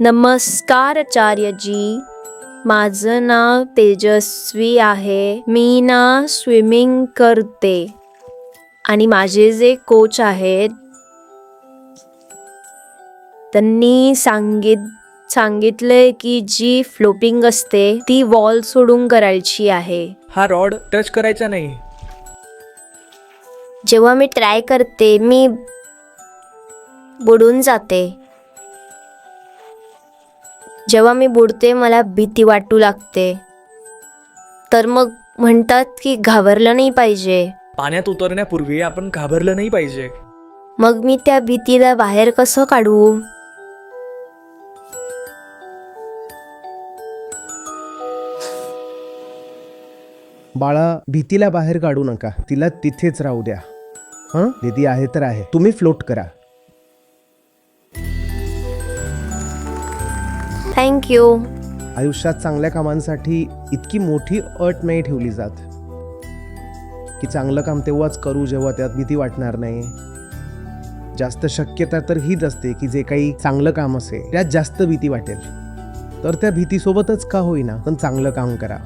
नमस्कार आचार्यजी, माझं नाव तेजस्वी आहे. मी ना स्विमिंग करते आणि माझे जे कोच आहेत त्यांनी सांगितले की जी फ्लोपिंग असते ती वॉल सोडून करायची आहे. हा रॉड टच करायचा नाही. जेव्हा मी ट्राय करते मी बुडून जाते. जेव्हा मी बुडते मला भीती वाटू लागते. तर मग म्हणतात की घाबरलं नाही पाहिजे. पाण्यात उतरण्यापूर्वी आपण घाबरलं नाही पाहिजे. मग मी त्या भीतीला बाहेर कसं काढू? बाळा, भीतीला बाहेर काढू नका, तिला तिथेच राहू द्या. हं, दीदी आहे तर आहे. तुम्ही फ्लोट करा. थँक्यू. आयुष्यात चांगल्या कामांसाठी इतकी मोठी अट नाही ठेवली जात की चांगलं काम तेव्हाच करू जेव्हा त्यात भीती वाटणार नाही. जास्त शक्यता तर हीच असते की जे काही चांगलं काम असेल त्यात जास्त भीती वाटेल. तर त्या भीतीसोबतच का होईना पण चांगलं काम करा.